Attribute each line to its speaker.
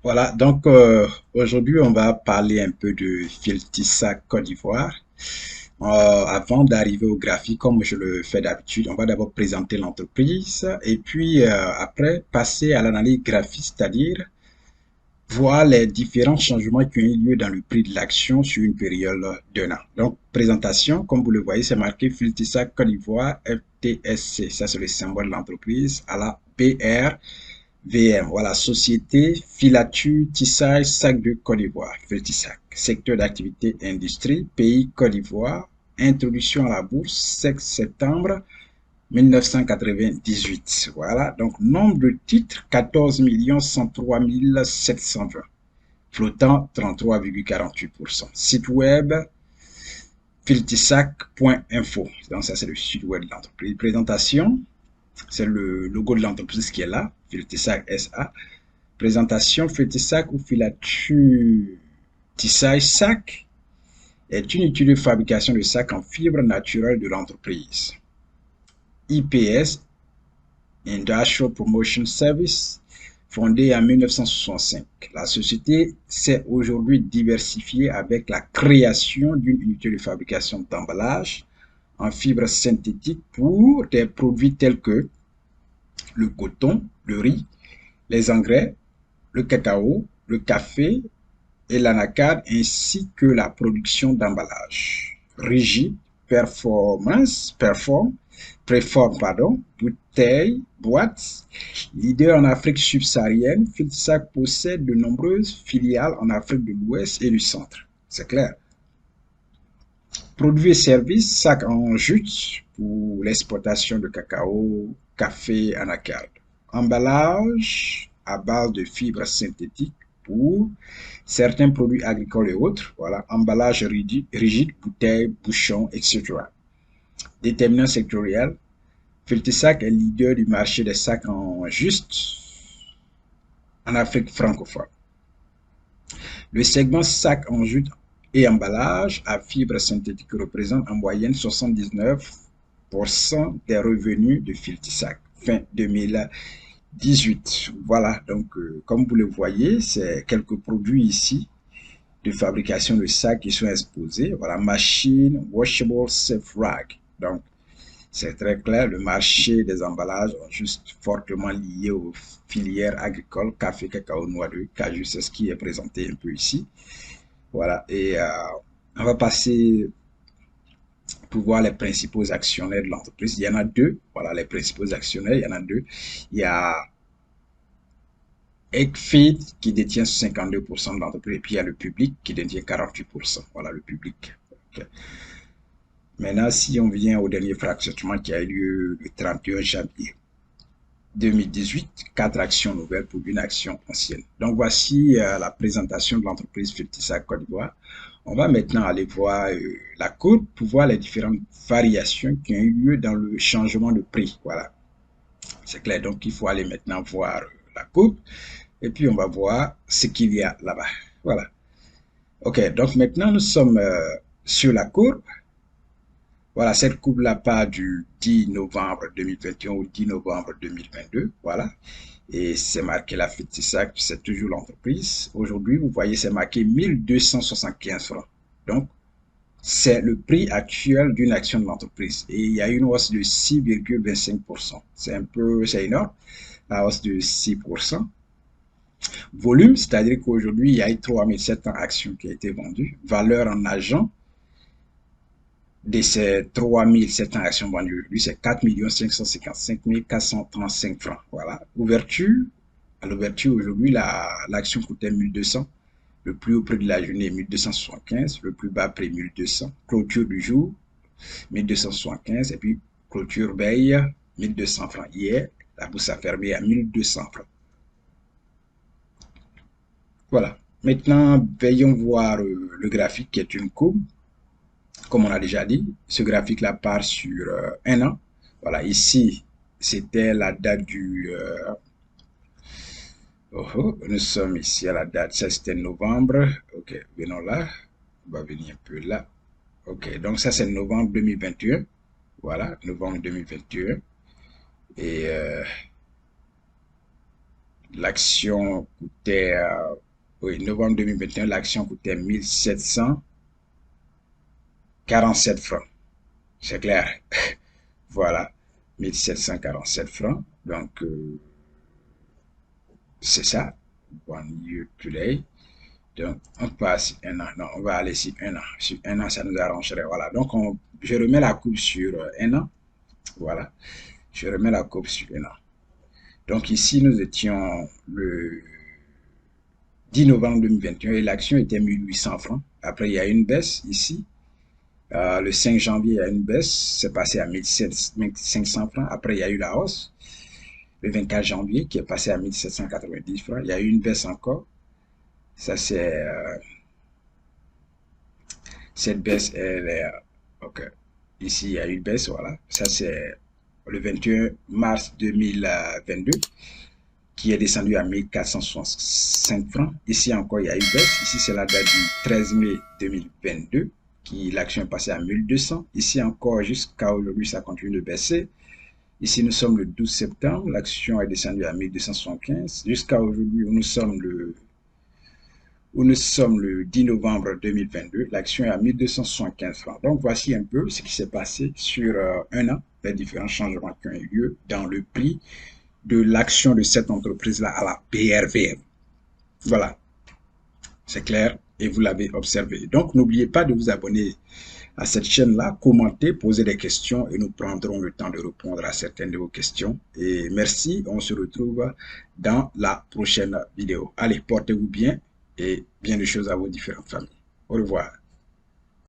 Speaker 1: Voilà, donc aujourd'hui, on va parler un peu de Filtissa Côte d'Ivoire. Avant d'arriver au graphique, comme je le fais d'habitude, on va d'abord présenter l'entreprise et puis après passer à l'analyse graphique, c'est-à-dire voir les différents changements qui ont eu lieu dans le prix de l'action sur une période d'un an. Donc, présentation, comme vous le voyez, c'est marqué Filtissa Côte d'Ivoire FTSC. Ça, c'est le symbole de l'entreprise à la PR. VM, voilà, société, filature, tissage, sac de Côte d'Ivoire, Feltisac. Secteur d'activité industrie, pays Côte d'Ivoire, introduction à la bourse, 5 septembre 1998. Voilà, donc nombre de titres, 14 103 720. Flottant, 33,48%. Site web, filtisac.info. Donc ça, c'est le site web de l'entreprise. Présentation, c'est le logo de l'entreprise qui est là, Filtisac SA. Présentation, Fétisac ou filature tissage sac est une étude de fabrication de sacs en fibre naturelle de l'entreprise. IPS, Industrial Promotion Service, fondée en 1965. La société s'est aujourd'hui diversifiée avec la création d'une unité de fabrication d'emballage en fibre synthétique pour des produits tels que le coton, le riz, les engrais, le cacao, le café et l'anacarde ainsi que la production d'emballage. Rigide, préforme, bouteille, boîte. Leader en Afrique subsaharienne, Filtsac possède de nombreuses filiales en Afrique de l'Ouest et du Centre. C'est clair. Produits et services, sac en jute pour l'exportation de cacao, café, anacarde. Emballage à base de fibres synthétiques pour certains produits agricoles et autres. Voilà, emballage rigide, bouteilles, bouchons, etc. Déterminant sectoriel. Filtisac est leader du marché des sacs en juste en Afrique francophone. Le segment sac en jute et emballage à fibres synthétiques représente en moyenne 79% des revenus de Filtisac fin 2018. Voilà, donc comme vous le voyez, c'est quelques produits ici de fabrication de sacs qui sont exposés. Voilà, machine, washable, safe rag. Donc, c'est très clair, le marché des emballages est juste fortement lié aux filières agricoles, café, cacao, noix de cajou, c'est ce qui est présenté un peu ici. Voilà, et on va passer pour voir les principaux actionnaires de l'entreprise. Il y en a deux, voilà, les principaux actionnaires, il y en a deux. Il y a Eggfeed qui détient 52% de l'entreprise et puis il y a le public qui détient 48%. Voilà, le public. Okay. Maintenant, si on vient au dernier fractionnement qui a eu lieu le 31 janvier 2018, 4 actions nouvelles pour une action ancienne. Donc, voici la présentation de l'entreprise Filtissa Côte d'Ivoire. On va maintenant aller voir la courbe pour voir les différentes variations qui ont eu lieu dans le changement de prix. Voilà, c'est clair. Donc, il faut aller maintenant voir la courbe et puis on va voir ce qu'il y a là-bas. Voilà. OK, donc maintenant nous sommes sur la courbe. Voilà, cette courbe-là part du 10 novembre 2021 au 10 novembre 2022. Voilà. Et c'est marqué la Fétisac, c'est toujours l'entreprise. Aujourd'hui, vous voyez, c'est marqué 1275 francs. Donc, c'est le prix actuel d'une action de l'entreprise. Et il y a une hausse de 6,25%. C'est un peu, c'est énorme, la hausse de 6%. Volume, c'est-à-dire qu'aujourd'hui, il y a eu 3700 actions qui ont été vendues. Valeur en argent, de ces 3700 actions vendues aujourd'hui, c'est 4 555 435 francs. Voilà. Ouverture, à l'ouverture aujourd'hui, l'action coûtait 1200. Le plus haut prix de la journée, 1275. Le plus bas prix, 1200. Clôture du jour, 1275. Et puis, clôture veille, 1200 francs. Hier, la bourse a fermé à 1200 francs. Voilà. Maintenant, veillons voir le graphique qui est une courbe. Comme on a déjà dit, ce graphique-là part sur un an. Voilà, ici, c'était la date du... nous sommes ici à la date, ça c'était novembre. Ok, venons là. On va venir un peu là. Ok, donc ça c'est novembre 2021. Voilà, novembre 2021. Et L'action coûtait, oui, novembre 2021, l'action coûtait 1747 francs. C'est clair. Voilà, 1747 francs. Donc, c'est ça. One year today. Donc, on passe un an. Non, on va aller sur un an. Sur un an, ça nous arrangerait. Voilà. Donc, je remets la coupe sur un an. Voilà. Je remets la coupe sur un an. Donc, ici, nous étions le 10 novembre 2021 et l'action était 1800 francs. Après, il y a une baisse ici. Le 5 janvier, il y a une baisse. C'est passé à 1500 francs. Après, il y a eu la hausse. Le 24 janvier, qui est passé à 1790 francs. Il y a eu une baisse encore. Ça, c'est cette baisse, elle est ok. Ici, il y a une baisse, voilà. Ça, c'est le 21 mars 2022 qui est descendu à 1465 francs. Ici encore, il y a une baisse. Ici, c'est la date du 13 mai 2022 qui l'action est passée à 1200. Ici encore, jusqu'à aujourd'hui, ça continue de baisser. Ici, nous sommes le 12 septembre. L'action est descendue à 1275. Jusqu'à aujourd'hui, où nous sommes le 10 novembre 2022, l'action est à 1275 francs. Donc, voici un peu ce qui s'est passé sur un an, les différents changements qui ont eu lieu dans le prix de l'action de cette entreprise-là à la BRVM. Voilà, c'est clair et vous l'avez observé. Donc, n'oubliez pas de vous abonner à cette chaîne-là, commenter, poser des questions et nous prendrons le temps de répondre à certaines de vos questions. Et merci, on se retrouve dans la prochaine vidéo. Allez, portez-vous bien et bien de choses à vos différentes familles. Au revoir.